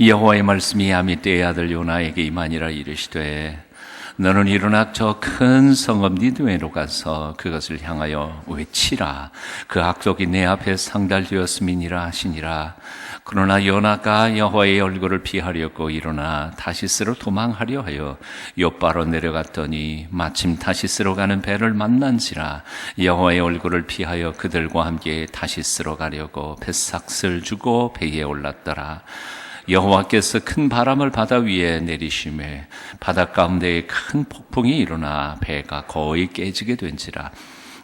여호와의 말씀이 아미떼의 아들 요나에게 임하니라. 이르시되 너는 일어나 저 큰 성읍 니느웨로 가서 그것을 향하여 외치라. 그 악독이 내 앞에 상달되었음이니라 하시니라. 그러나 요나가 여호와의 얼굴을 피하려고 일어나 다시스로 도망하려 하여 욥바로 내려갔더니 마침 다시스로 가는 배를 만난지라. 여호와의 얼굴을 피하여 그들과 함께 다시스로 가려고 뱃삭을 주고 배에 올랐더라. 여호와께서 큰 바람을 바다 위에 내리시매 바다 가운데에 큰 폭풍이 일어나 배가 거의 깨지게 된지라.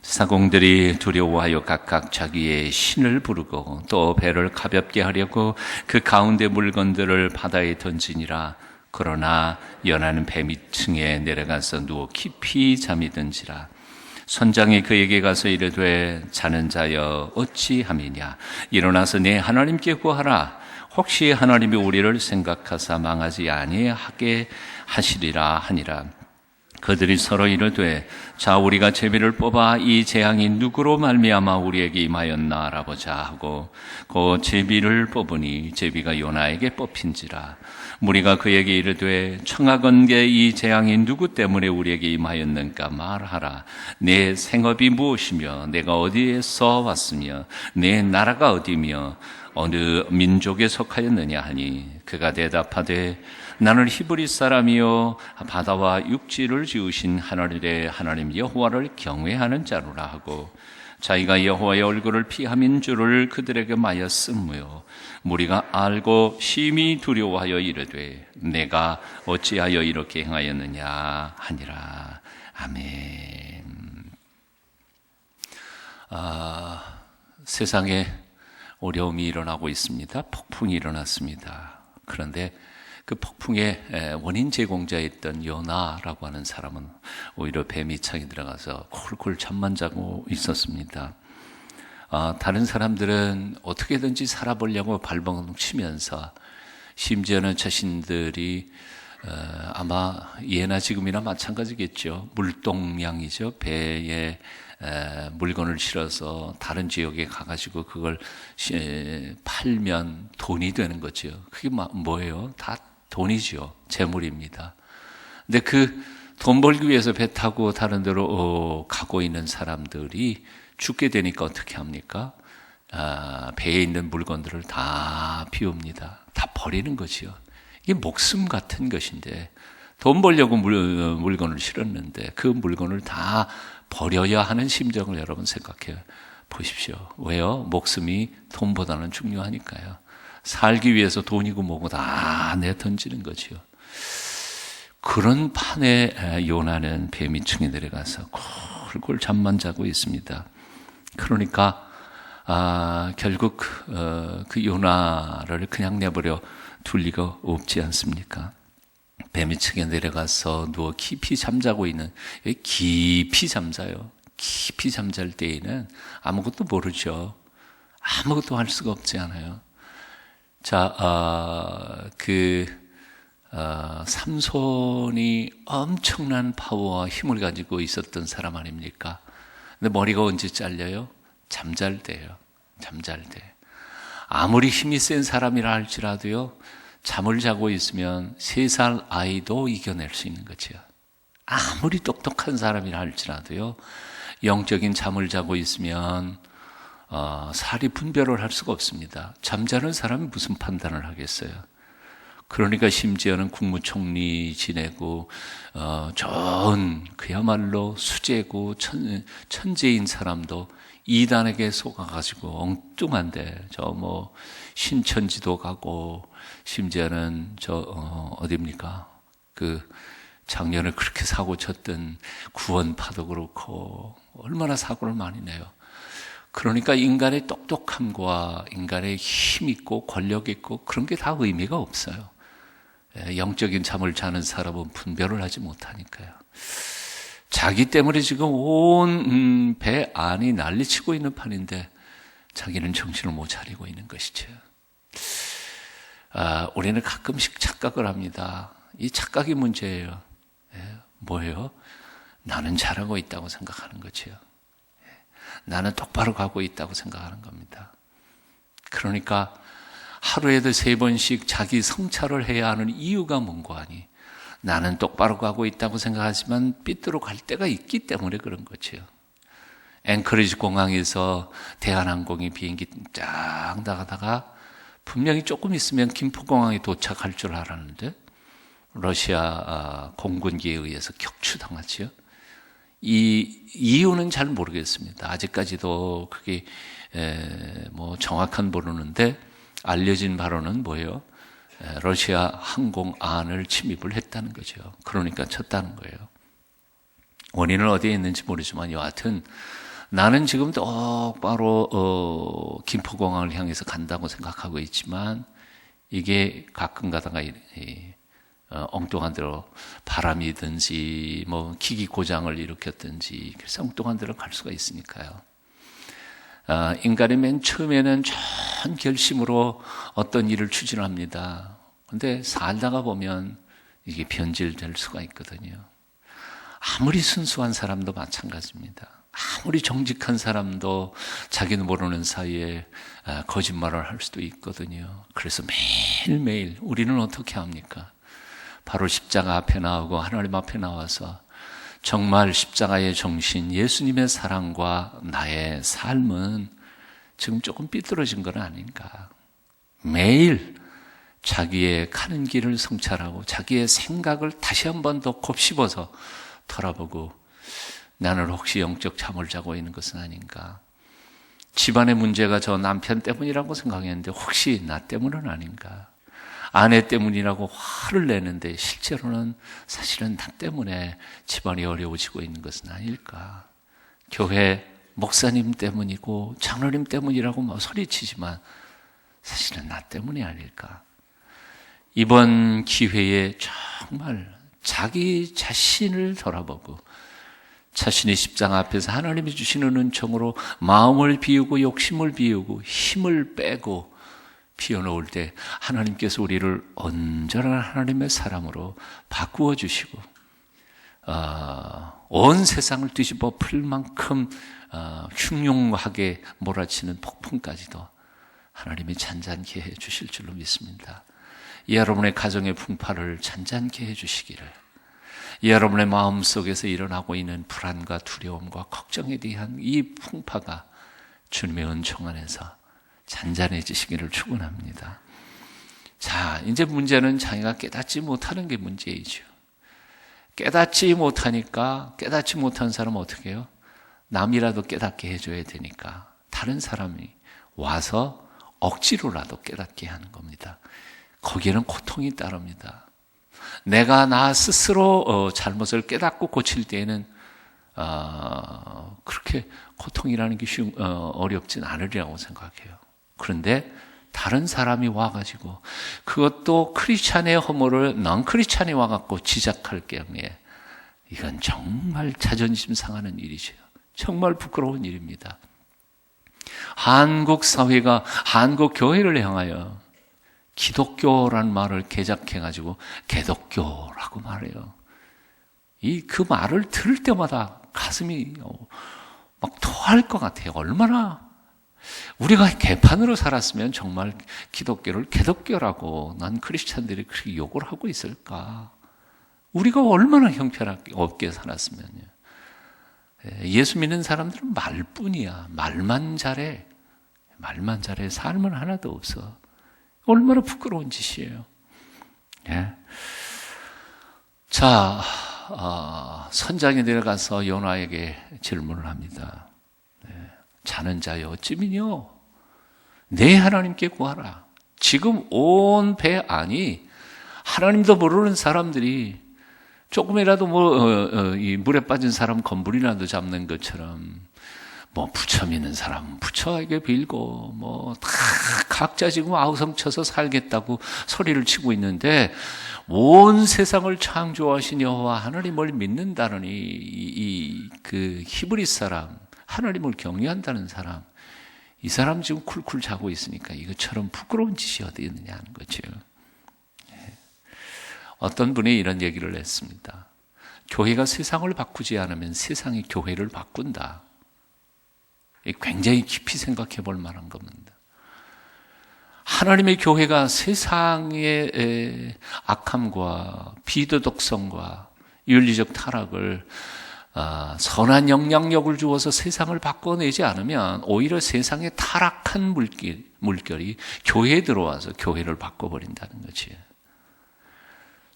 사공들이 두려워하여 각각 자기의 신을 부르고 또 배를 가볍게 하려고 그 가운데 물건들을 바다에 던지니라. 그러나 요나는 배 밑층에 내려가서 누워 깊이 잠이 든지라. 선장이 그에게 가서 이르되 자는 자여 어찌함이냐. 일어나서 내 하나님께 구하라. 혹시 하나님이 우리를 생각하사 망하지 아니하게 하시리라 하니라. 그들이 서로 이르되 자 우리가 제비를 뽑아 이 재앙이 누구로 말미암아 우리에게 임하였나 알아보자 하고 그 제비를 뽑으니 제비가 요나에게 뽑힌지라. 무리가 그에게 이르되 청하건대 이 재앙이 누구 때문에 우리에게 임하였는가 말하라. 내 생업이 무엇이며 내가 어디에서 왔으며 내 나라가 어디며 어느 민족에 속하였느냐 하니 그가 대답하되 나는 히브리 사람이요 바다와 육지를 지으신 하늘의 하나님 여호와를 경외하는 자로라 하고 자기가 여호와의 얼굴을 피함인 줄을 그들에게 말하였으므요 무리가 알고 심히 두려워하여 이르되 내가 어찌하여 이렇게 행하였느냐 하니라. 아멘. 세상에 어려움이 일어나고 있습니다. 폭풍이 일어났습니다. 그런데 그 폭풍의 원인 제공자였던 요나라고 하는 사람은 오히려 배 밑창에 들어가서 콜콜 잠만 자고 있었습니다. 다른 사람들은 어떻게든지 살아보려고 발버둥 치면서 심지어는 자신들이 아마 예나 지금이나 마찬가지겠죠. 물동량이죠. 배에 물건을 실어서 다른 지역에 가가지고 그걸 팔면 돈이 되는 거죠. 그게 뭐예요? 다 돈이죠. 재물입니다. 근데 그 돈 벌기 위해서 배 타고 다른 데로 가고 있는 사람들이 죽게 되니까 어떻게 합니까? 배에 있는 물건들을 다 비웁니다. 다 버리는 거지요. 이게 목숨 같은 것인데 돈 벌려고 물건을 실었는데 그 물건을 다 버려야 하는 심정을 여러분 생각해 보십시오. 왜요? 목숨이 돈보다는 중요하니까요. 살기 위해서 돈이고 뭐고 다 내던지는 거지요. 그런 판에 요나는 배 밑층에 내려가서 콜콜 잠만 자고 있습니다. 그러니까 결국 그 요나를 그냥 내버려 둘 리가 없지 않습니까? 배 밑층에 내려가서 누워 깊이 잠자고 있는, 깊이 잠자요. 깊이 잠잘 때에는 아무것도 모르죠. 아무것도 할 수가 없지 않아요. 자, 삼손이 엄청난 파워와 힘을 가지고 있었던 사람 아닙니까? 근데 머리가 언제 잘려요? 잠잘 때요. 잠잘 때. 아무리 힘이 센 사람이라 할지라도요, 잠을 자고 있으면 3살 아이도 이겨낼 수 있는 거죠. 아무리 똑똑한 사람이라 할지라도요, 영적인 잠을 자고 있으면 사리 분별을 할 수가 없습니다. 잠자는 사람이 무슨 판단을 하겠어요? 그러니까 심지어는 국무총리 지내고 좋은 그야말로 수재고 천재인 사람도 이단에게 속아가지고 엉뚱한데 신천지도 가고 심지어는 어디입니까? 그 작년에 그렇게 사고 쳤던 구원파도 그렇고 얼마나 사고를 많이 내요. 그러니까 인간의 똑똑함과 인간의 힘 있고 권력 있고 그런 게 다 의미가 없어요. 영적인 잠을 자는 사람은 분별을 하지 못하니까요. 자기 때문에 지금 온 배 안이 난리치고 있는 판인데 자기는 정신을 못 차리고 있는 것이죠. 우리는 가끔씩 착각을 합니다. 이 착각이 문제예요. 뭐예요? 나는 잘하고 있다고 생각하는 거죠. 나는 똑바로 가고 있다고 생각하는 겁니다. 그러니까 하루에도 3번씩 자기 성찰을 해야 하는 이유가 뭔고 하니 나는 똑바로 가고 있다고 생각하지만 삐뚤어 갈 때가 있기 때문에 그런 거죠. 앵커리지 공항에서 대한항공이 비행기 쫙 나가다가 분명히 조금 있으면 김포공항에 도착할 줄 알았는데 러시아 공군기에 의해서 격추당했지요. 이 이유는 잘 모르겠습니다. 아직까지도 그게 뭐 정확한 모르는데 알려진 바로는 뭐예요? 러시아 항공 안을 침입을 했다는 거죠. 그러니까 쳤다는 거예요. 원인은 어디에 있는지 모르지만 여하튼 나는 지금 똑바로 김포공항을 향해서 간다고 생각하고 있지만 이게 가끔 가다가 엉뚱한 데로 바람이든지 뭐 기기 고장을 일으켰든지 그래서 엉뚱한 데로 갈 수가 있으니까요. 인간이 맨 처음에는 좋은 결심으로 어떤 일을 추진합니다. 그런데 살다가 보면 이게 변질될 수가 있거든요. 아무리 순수한 사람도 마찬가지입니다. 아무리 정직한 사람도 자기는 모르는 사이에 거짓말을 할 수도 있거든요. 그래서 매일매일 우리는 어떻게 합니까? 바로 십자가 앞에 나오고 하나님 앞에 나와서 정말 십자가의 정신, 예수님의 사랑과 나의 삶은 지금 조금 삐뚤어진 건 아닌가. 매일 자기의 가는 길을 성찰하고 자기의 생각을 다시 한 번 더 곱씹어서 돌아보고 나는 혹시 영적 잠을 자고 있는 것은 아닌가. 집안의 문제가 저 남편 때문이라고 생각했는데 혹시 나 때문은 아닌가. 아내 때문이라고 화를 내는데 실제로는 사실은 나 때문에 집안이 어려워지고 있는 것은 아닐까. 교회 목사님 때문이고 장로님 때문이라고 막 소리치지만 사실은 나 때문이 아닐까. 이번 기회에 정말 자기 자신을 돌아보고 자신의 십자가 앞에서 하나님이 주시는 은총으로 마음을 비우고 욕심을 비우고 힘을 빼고 피워놓을 때 하나님께서 우리를 온전한 하나님의 사람으로 바꾸어 주시고 온 세상을 뒤집어 풀 만큼 흉흉하게 몰아치는 폭풍까지도 하나님이 잔잔케 해 주실 줄로 믿습니다. 여러분의 가정의 풍파를 잔잔케 해 주시기를, 여러분의 마음속에서 일어나고 있는 불안과 두려움과 걱정에 대한 이 풍파가 주님의 은총 안에서 잔잔해지시기를 축원합니다. 자, 이제 문제는 자기가 깨닫지 못하는 게 문제이죠. 깨닫지 못하니까, 깨닫지 못한 사람은 어떻게 해요? 남이라도 깨닫게 해줘야 되니까 다른 사람이 와서 억지로라도 깨닫게 하는 겁니다. 거기에는 고통이 따릅니다. 내가 나 스스로 잘못을 깨닫고 고칠 때에는 그렇게 고통이라는 게 어렵진 않으리라고 생각해요. 그런데 다른 사람이 와가지고 그것도 크리스찬의 허물을 넌 크리스찬이 와갖고 지적할 경우에 이건 정말 자존심 상하는 일이죠. 정말 부끄러운 일입니다. 한국 사회가 한국 교회를 향하여 기독교라는 말을 개작해가지고 개독교라고 말해요. 그 말을 들을 때마다 가슴이 막 토할 것 같아요. 얼마나 우리가 개판으로 살았으면 정말 기독교를 개독교라고 난 크리스찬들이 그렇게 욕을 하고 있을까? 우리가 얼마나 형편없게 살았으면요. 예수 믿는 사람들은 말뿐이야. 말만 잘해. 말만 잘해. 삶은 하나도 없어. 얼마나 부끄러운 짓이에요. 예. 자, 선장이 내려가서 요나에게 질문을 합니다. 자는 자여 어찌미뇨? 내 하나님께 구하라. 지금 온 배 안이 하나님도 모르는 사람들이 조금이라도 이 물에 빠진 사람 건물이라도 잡는 것처럼 부처 믿는 사람은 부처에게 빌고 다 각자 지금 아우성쳐서 살겠다고 소리를 치고 있는데 온 세상을 창조하신 여호와 하나님을 믿는다느니 그 히브리 사람, 하나님을 경외한다는 사람, 이 사람 지금 쿨쿨 자고 있으니까 이것처럼 부끄러운 짓이 어디 있느냐는 거죠. 어떤 분이 이런 얘기를 했습니다. 교회가 세상을 바꾸지 않으면 세상이 교회를 바꾼다. 굉장히 깊이 생각해 볼 만한 겁니다. 하나님의 교회가 세상의 악함과 비도덕성과 윤리적 타락을 선한 영향력을 주어서 세상을 바꿔내지 않으면 오히려 세상의 타락한 물결이 교회에 들어와서 교회를 바꿔버린다는 거지.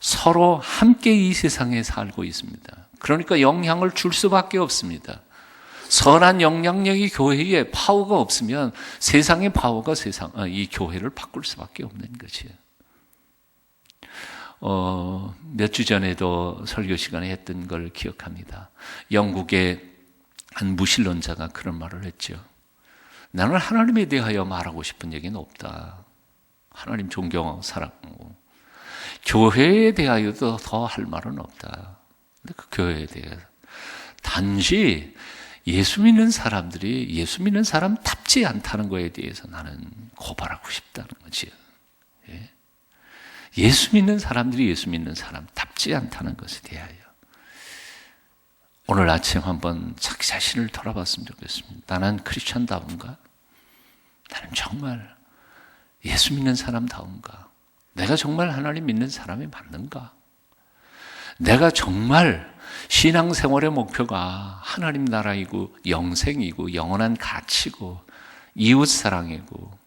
서로 함께 이 세상에 살고 있습니다. 그러니까 영향을 줄 수밖에 없습니다. 선한 영향력이 교회에 파워가 없으면 세상의 파워가 이 교회를 바꿀 수밖에 없는 거지. 몇 주 전에도 설교 시간에 했던 걸 기억합니다. 영국의 한 무신론자가 그런 말을 했죠. 나는 하나님에 대하여 말하고 싶은 얘기는 없다. 하나님 존경하고 사랑하고 교회에 대하여도 더 할 말은 없다. 근데 그 교회에 대해서 단지 예수 믿는 사람들이 예수 믿는 사람답지 않다는 거에 대해서 나는 고발하고 싶다는 거지. 예수 믿는 사람들이 예수 믿는 사람답지 않다는 것에 대하여 오늘 아침 한번 자기 자신을 돌아봤으면 좋겠습니다. 나는 크리스천다운가? 나는 정말 예수 믿는 사람다운가? 내가 정말 하나님 믿는 사람이 맞는가? 내가 정말 신앙생활의 목표가 하나님 나라이고 영생이고 영원한 가치고 이웃사랑이고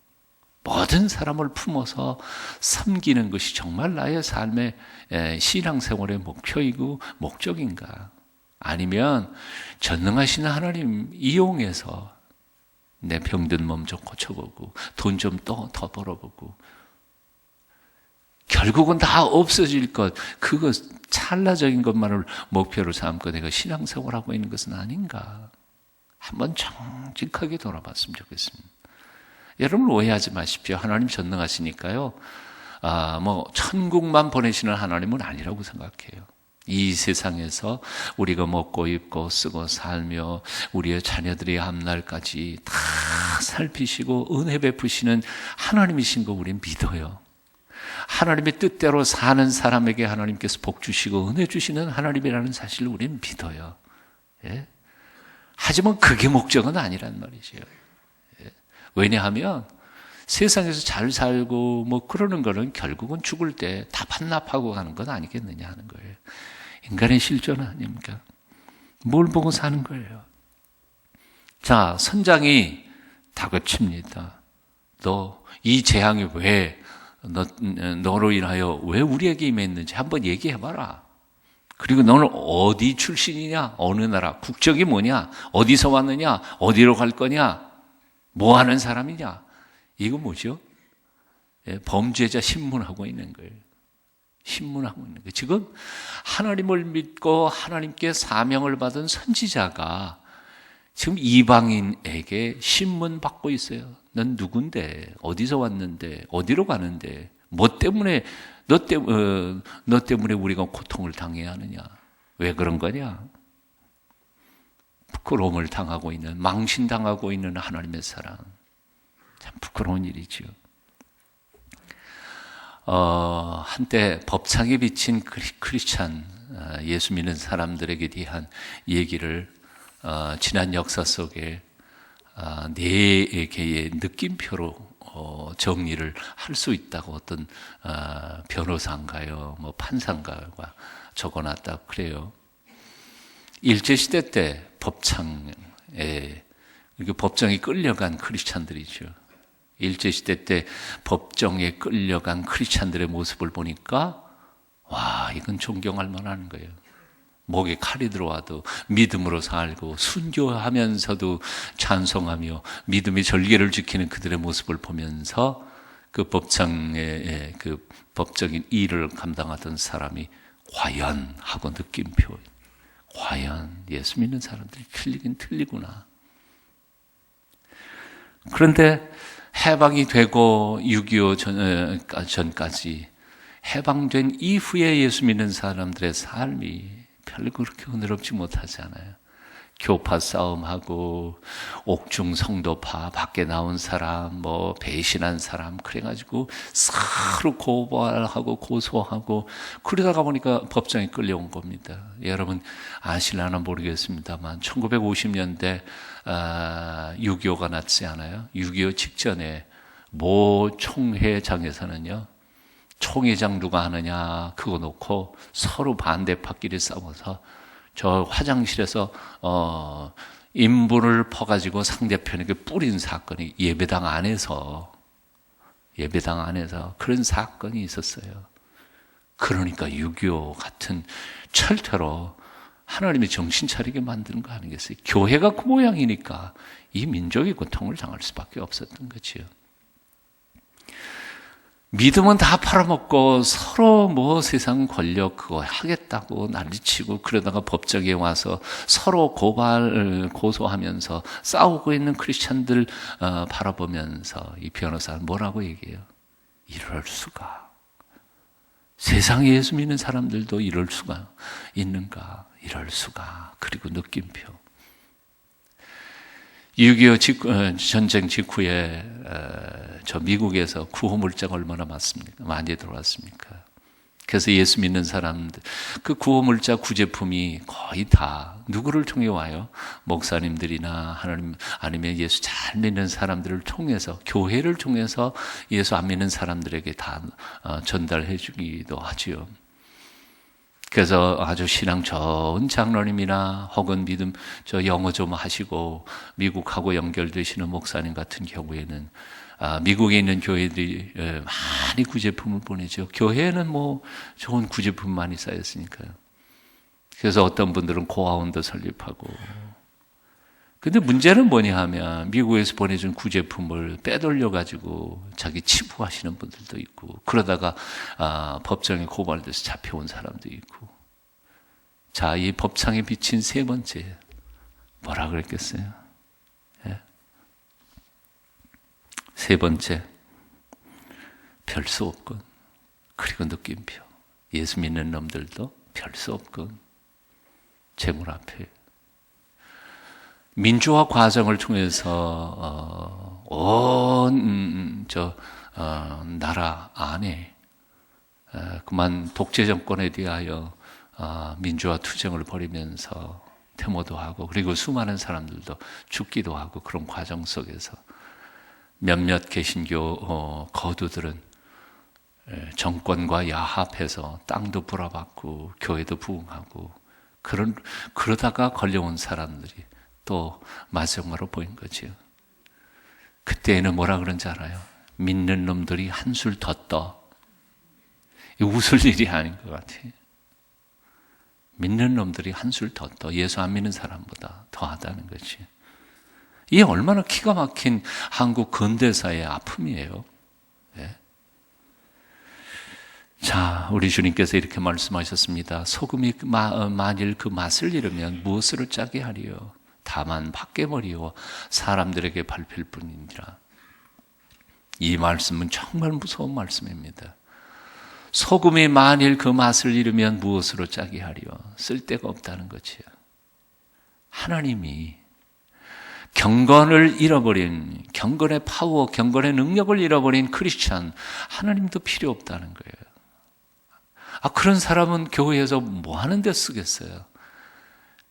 모든 사람을 품어서 섬기는 것이 정말 나의 삶의 신앙생활의 목표이고 목적인가? 아니면 전능하신 하나님 이용해서 내 병든 몸 좀 고쳐보고 돈 좀 더 벌어보고 결국은 다 없어질 것, 그거 찰나적인 것만을 목표로 삼고 내가 신앙생활하고 있는 것은 아닌가? 한번 정직하게 돌아봤으면 좋겠습니다. 여러분 오해하지 마십시오. 하나님 전능하시니까요. 천국만 보내시는 하나님은 아니라고 생각해요. 이 세상에서 우리가 먹고 입고 쓰고 살며 우리의 자녀들의 앞날까지 다 살피시고 은혜 베푸시는 하나님이신 거 우리는 믿어요. 하나님의 뜻대로 사는 사람에게 하나님께서 복 주시고 은혜 주시는 하나님이라는 사실을 우리는 믿어요. 예? 하지만 그게 목적은 아니란 말이죠. 예? 왜냐하면 세상에서 잘 살고 그러는 거는 결국은 죽을 때 다 반납하고 가는 건 아니겠느냐 하는 거예요. 인간의 실존 아닙니까? 뭘 보고 사는 거예요? 자, 선장이 다그칩니다. 너 이 재앙이 왜 너로 인하여 왜 우리에게 임했는지 한번 얘기해봐라. 그리고 너는 어디 출신이냐? 어느 나라? 국적이 뭐냐? 어디서 왔느냐? 어디로 갈 거냐? 뭐 하는 사람이냐? 이거 뭐죠? 범죄자 신문하고 있는 거예요. 신문하고 있는 거예요. 지금 하나님을 믿고 하나님께 사명을 받은 선지자가 지금 이방인에게 신문 받고 있어요. 넌 누군데? 어디서 왔는데? 어디로 가는데? 뭐 때문에 너 때문에 우리가 고통을 당해야 하느냐? 왜 그런 거냐? 부끄러움을 당하고 있는, 망신당하고 있는 하나님의 사랑. 참 부끄러운 일이죠. 한때 법창에 비친 크리스찬, 예수 믿는 사람들에게 대한 얘기를 지난 역사 속에 네 개의 느낌표로 정리를 할 수 있다고 어떤 변호사인가요, 판사인가가 적어놨다고 그래요. 일제시대 때 법정에 끌려간 크리스찬들이죠. 일제시대 때 법정에 끌려간 크리스찬들의 모습을 보니까 와, 이건 존경할 만한 거예요. 목에 칼이 들어와도 믿음으로 살고 순교하면서도 찬송하며 믿음의 절개를 지키는 그들의 모습을 보면서 그 법정의 그 법적인 일을 감당하던 사람이 과연 하고 느낌표, 과연 예수 믿는 사람들이 틀리긴 틀리구나. 그런데 해방이 되고 6.25 전까지 해방된 이후에 예수 믿는 사람들의 삶이 별로 그렇게 은혜롭지 못하잖아요. 교파 싸움하고 옥중 성도파 밖에 나온 사람, 배신한 사람, 그래가지고 서로 고발하고 고소하고 그러다가 보니까 법정에 끌려온 겁니다. 여러분 아실라나 모르겠습니다만 1950년대 6.25가 났지 않아요? 6.25 직전에 모 총회장에서는요, 총회장 누가 하느냐 그거 놓고 서로 반대파끼리 싸워서 저 화장실에서 인분을 퍼가지고 상대편에게 뿌린 사건이 예배당 안에서 그런 사건이 있었어요. 그러니까 6.25 같은 철퇴로 하나님이 정신 차리게 만드는 거 아니겠어요? 교회가 그 모양이니까 이 민족이 고통을 당할 수밖에 없었던 거지요. 믿음은 다 팔아먹고 서로 뭐 세상 권력 그거 하겠다고 난리치고 그러다가 법정에 와서 서로 고소하면서 싸우고 있는 크리스찬들 바라보면서 이 변호사는 뭐라고 얘기해요? 이럴 수가. 세상에 예수 믿는 사람들도 이럴 수가 있는가? 이럴 수가. 그리고 느낌표. 6.25 전쟁 직후에 저 미국에서 구호 물자가 얼마나 많이 들어왔습니까? 그래서 예수 믿는 사람들, 그 구호 물자 구제품이 거의 다 누구를 통해 와요? 목사님들이나 하나님 아니면 예수 잘 믿는 사람들을 통해서, 교회를 통해서 예수 안 믿는 사람들에게 다 전달해 주기도 하지요. 그래서 아주 신앙 좋은 장로님이나 혹은 믿음 저 영어 좀 하시고 미국하고 연결되시는 목사님 같은 경우에는 미국에 있는 교회들이 많이 구제품을 보내죠. 교회에는 뭐 좋은 구제품 많이 쌓였으니까요. 그래서 어떤 분들은 고아원도 설립하고. 근데 문제는 뭐냐 하면 미국에서 보내준 구제품을 빼돌려가지고 자기 치부하시는 분들도 있고, 그러다가 법정에 고발돼서 잡혀온 사람도 있고. 자, 이 법상에 비친 세 번째 뭐라 그랬겠어요? 예? 세 번째, 별 수 없군. 그리고 느낌표. 예수 믿는 놈들도 별 수 없군. 재물 앞에. 민주화 과정을 통해서 온 나라 안에 그만 독재 정권에 대하여 민주화 투쟁을 벌이면서 데모도 하고, 그리고 수많은 사람들도 죽기도 하고, 그런 과정 속에서 몇몇 개신교 거두들은 정권과 야합해서 땅도 불어받고 교회도 부흥하고, 그러다가 걸려온 사람들이 또 마지막으로 보인 거지요. 그때는 뭐라 그런지 알아요? 믿는 놈들이 한술 더 떠. 웃을 일이 아닌 것 같아요. 믿는 놈들이 한술 더 떠. 예수 안 믿는 사람보다 더 하다는 거지. 이게 얼마나 기가 막힌 한국 근대사의 아픔이에요. 네. 자, 우리 주님께서 이렇게 말씀하셨습니다. 소금이 만일 그 맛을 잃으면 무엇으로 짜게 하리요? 다만 밖에버리고 사람들에게 밟힐 뿐이니라. 이 말씀은 정말 무서운 말씀입니다. 소금이 만일 그 맛을 잃으면 무엇으로 짜게 하리요? 쓸데가 없다는 거지요. 하나님이 경건을 잃어버린, 경건의 파워, 경건의 능력을 잃어버린 크리스찬, 하나님도 필요 없다는 거예요. 그런 사람은 교회에서 뭐 하는 데 쓰겠어요?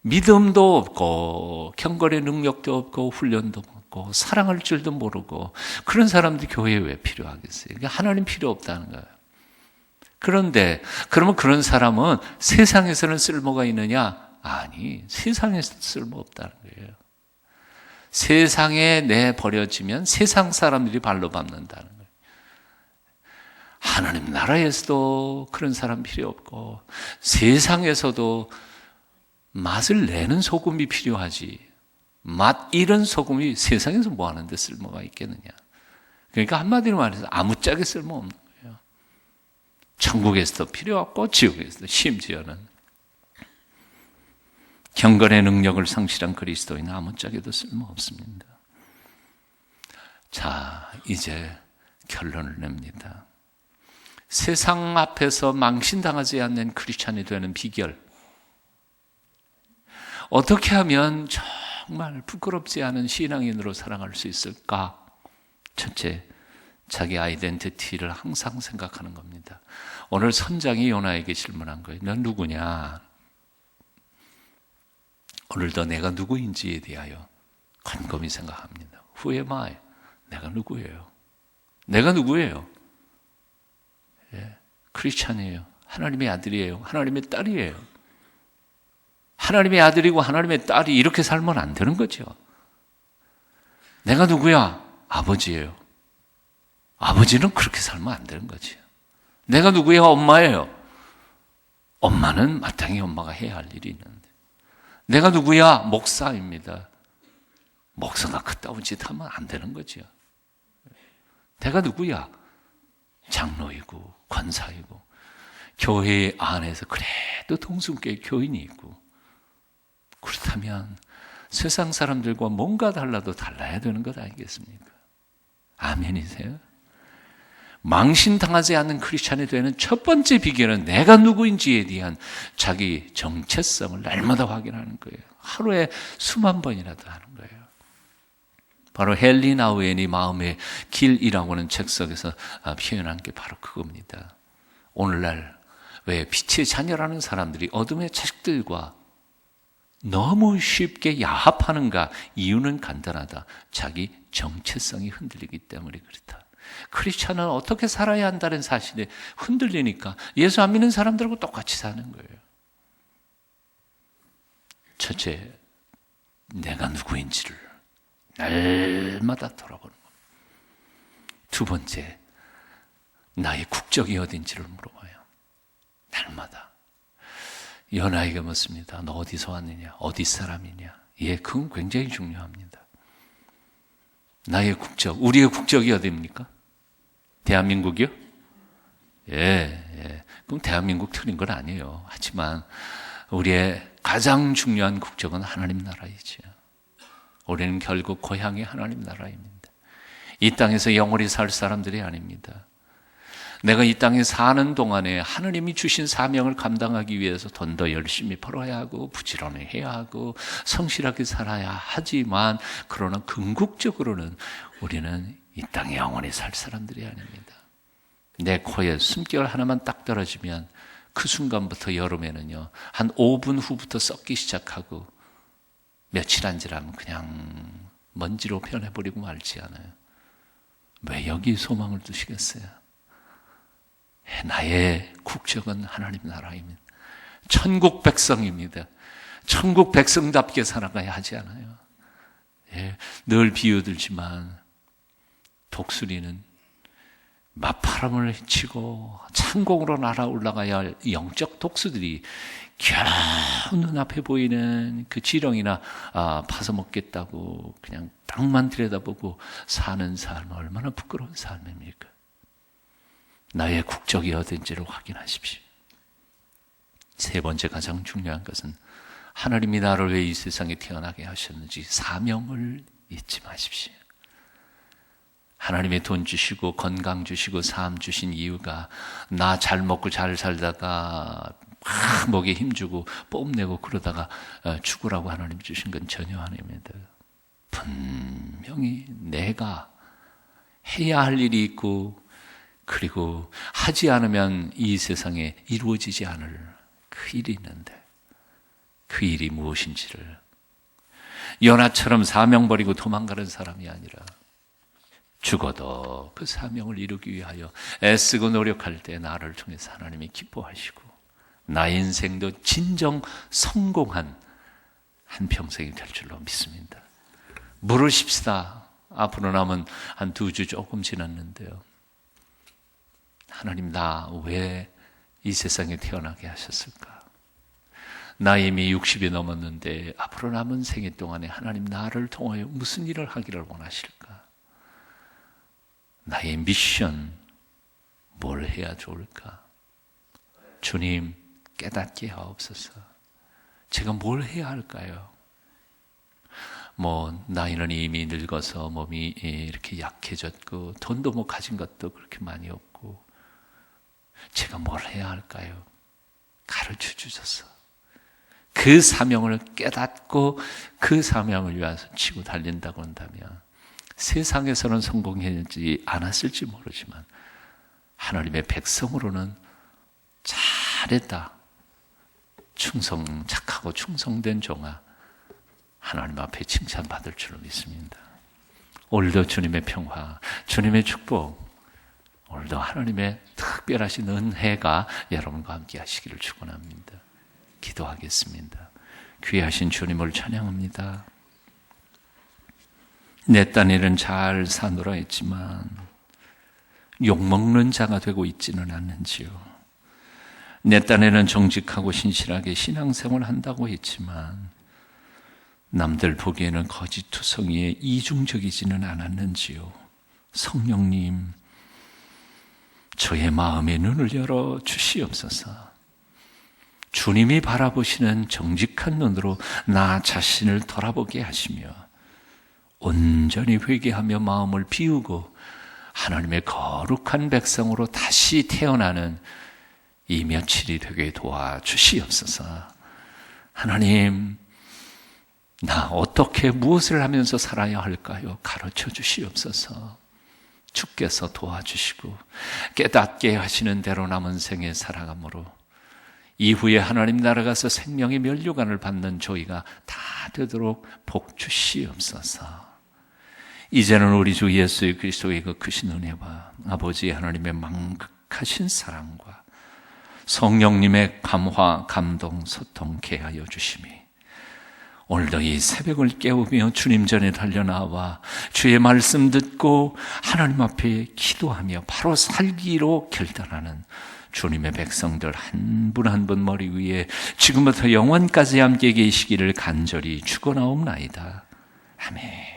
믿음도 없고 경건의 능력도 없고 훈련도 없고 사랑할 줄도 모르고, 그런 사람들이 교회에 왜 필요하겠어요? 그러니까 하나님 필요 없다는 거예요. 그런데 그러면 그런 사람은 세상에서는 쓸모가 있느냐? 아니, 세상에서 쓸모 없다는 거예요. 세상에 내버려지면 세상 사람들이 발로 밟는다는 거예요. 하나님 나라에서도 그런 사람 필요 없고, 세상에서도 맛을 내는 소금이 필요하지, 맛 잃은 소금이 세상에서 뭐 하는데 쓸모가 있겠느냐. 그러니까 한마디로 말해서 아무짝에 쓸모없는 거예요. 천국에서도 필요 없고 지옥에서도, 심지어는 경건의 능력을 상실한 그리스도인은 아무짝에도 쓸모없습니다. 자, 이제 결론을 냅니다. 세상 앞에서 망신당하지 않는 크리스찬이 되는 비결, 어떻게 하면 정말 부끄럽지 않은 신앙인으로 살아갈 수 있을까? 첫째, 자기 아이덴티티를 항상 생각하는 겁니다. 오늘 선장이 요나에게 질문한 거예요. 넌 누구냐? 오늘도 내가 누구인지에 대하여 곰곰이 생각합니다. Who am I? 내가 누구예요? 내가 누구예요? 크리스찬이에요. 하나님의 아들이에요. 하나님의 딸이에요. 하나님의 아들이고 하나님의 딸이 이렇게 살면 안 되는 거죠. 내가 누구야? 아버지예요. 아버지는 그렇게 살면 안 되는 거지. 내가 누구야? 엄마예요. 엄마는 마땅히 엄마가 해야 할 일이 있는데. 내가 누구야? 목사입니다. 목사가 그따운 짓 하면 안 되는 거죠. 내가 누구야? 장로이고 권사이고 교회 안에서 그래도 동순교회 교인이 있고, 그렇다면 세상 사람들과 뭔가 달라도 달라야 되는 것 아니겠습니까? 아멘이세요? 망신당하지 않는 크리스찬이 되는 첫 번째 비결은 내가 누구인지에 대한 자기 정체성을 날마다 확인하는 거예요. 하루에 수만 번이라도 하는 거예요. 바로 헨리 나우엔이 마음의 길이라고 하는 책 속에서 표현한 게 바로 그겁니다. 오늘날 왜 빛의 자녀라는 사람들이 어둠의 자식들과 너무 쉽게 야합하는가? 이유는 간단하다. 자기 정체성이 흔들리기 때문에 그렇다. 크리스찬은 어떻게 살아야 한다는 사실에 흔들리니까 예수 안 믿는 사람들하고 똑같이 사는 거예요. 첫째, 내가 누구인지를 날마다 돌아보는 겁니다. 두 번째, 나의 국적이 어딘지를 물어봐요. 날마다. 연하에게 묻습니다. 너 어디서 왔느냐? 어디 사람이냐? 예, 그건 굉장히 중요합니다. 나의 국적, 우리의 국적이 어디입니까? 대한민국이요? 예. 그럼 대한민국 틀린 건 아니에요. 하지만 우리의 가장 중요한 국적은 하나님 나라이죠. 우리는 결국 고향이 하나님 나라입니다. 이 땅에서 영원히 살 사람들이 아닙니다. 내가 이 땅에 사는 동안에 하느님이 주신 사명을 감당하기 위해서 돈 더 열심히 벌어야 하고 부지런히 해야 하고 성실하게 살아야 하지만, 그러나 궁극적으로는 우리는 이 땅에 영원히 살 사람들이 아닙니다. 내 코에 숨결 하나만 딱 떨어지면 그 순간부터 여름에는요, 한 5분 후부터 썩기 시작하고 며칠 안 지나면 그냥 먼지로 변해버리고 말지 않아요. 왜 여기 소망을 두시겠어요? 나의 국적은 하나님 나라입니다. 천국 백성입니다. 천국 백성답게 살아가야 하지 않아요? 예, 늘 비유들지만 독수리는 맞바람을 치고 창공으로 날아 올라가야 할 영적 독수들이 겨우 눈앞에 보이는 그 지렁이나 파서 먹겠다고 그냥 땅만 들여다보고 사는 삶은 얼마나 부끄러운 삶입니까? 나의 국적이 어딘지를 확인하십시오. 세 번째 가장 중요한 것은 하나님이 나를 왜 이 세상에 태어나게 하셨는지 사명을 잊지 마십시오. 하나님의 돈 주시고 건강 주시고 삶 주신 이유가 나 잘 먹고 잘 살다가 막 목에 힘주고 뽐내고 그러다가 죽으라고 하나님 주신 건 전혀 아닙니다. 분명히 내가 해야 할 일이 있고, 그리고 하지 않으면 이 세상에 이루어지지 않을 그 일이 있는데, 그 일이 무엇인지를, 요나처럼 사명 버리고 도망가는 사람이 아니라 죽어도 그 사명을 이루기 위하여 애쓰고 노력할 때 나를 통해서 하나님이 기뻐하시고 나의 인생도 진정 성공한 한평생이 될 줄로 믿습니다. 물으십시다. 앞으로 남은 한 2주 조금 지났는데요. 하나님, 나 왜 이 세상에 태어나게 하셨을까? 나 이미 60이 넘었는데 앞으로 남은 생애 동안에 하나님 나를 통하여 무슨 일을 하기를 원하실까? 나의 미션 뭘 해야 좋을까? 주님, 깨닫게 하옵소서. 제가 뭘 해야 할까요? 나이는 이미 늙어서 몸이 이렇게 약해졌고 돈도 가진 것도 그렇게 많이 없고, 제가 뭘 해야 할까요? 가르쳐 주셔서 그 사명을 깨닫고 그 사명을 위해서 치고 달린다고 한다면 세상에서는 성공했지 않았을지 모르지만 하나님의 백성으로는 잘했다, 착하고 충성된 종아, 하나님 앞에 칭찬받을 줄로 믿습니다. 오늘도 주님의 평화, 주님의 축복 오늘도 하나님의 특별하신 은혜가 여러분과 함께 하시기를 축원합니다. 기도하겠습니다. 귀하신 주님을 찬양합니다. 내 딴에는 잘 사노라 했지만 욕먹는 자가 되고 있지는 않는지요. 내 딴에는 정직하고 신실하게 신앙생활을 한다고 했지만 남들 보기에는 거짓투성이에 이중적이지는 않았는지요. 성령님, 저의 마음의 눈을 열어 주시옵소서. 주님이 바라보시는 정직한 눈으로 나 자신을 돌아보게 하시며 온전히 회개하며 마음을 비우고 하나님의 거룩한 백성으로 다시 태어나는 이 며칠이 되게 도와주시옵소서. 하나님, 나 어떻게 무엇을 하면서 살아야 할까요? 가르쳐 주시옵소서. 주께서 도와주시고 깨닫게 하시는 대로 남은 생에 살아감으로 이후에 하나님 나라 가서 생명의 면류관을 받는 저희가 다 되도록 복 주시옵소서. 이제는 우리 주 예수 그리스도의 그 크신 은혜와 아버지 하나님의 만극하신 사랑과 성령님의 감화, 감동, 소통케 하여 주심이 오늘도 이 새벽을 깨우며 주님 전에 달려나와 주의 말씀 듣고 하나님 앞에 기도하며 바로 살기로 결단하는 주님의 백성들 한 분 한 분 머리 위에 지금부터 영원까지 함께 계시기를 간절히 축원하옵나이다. 아멘.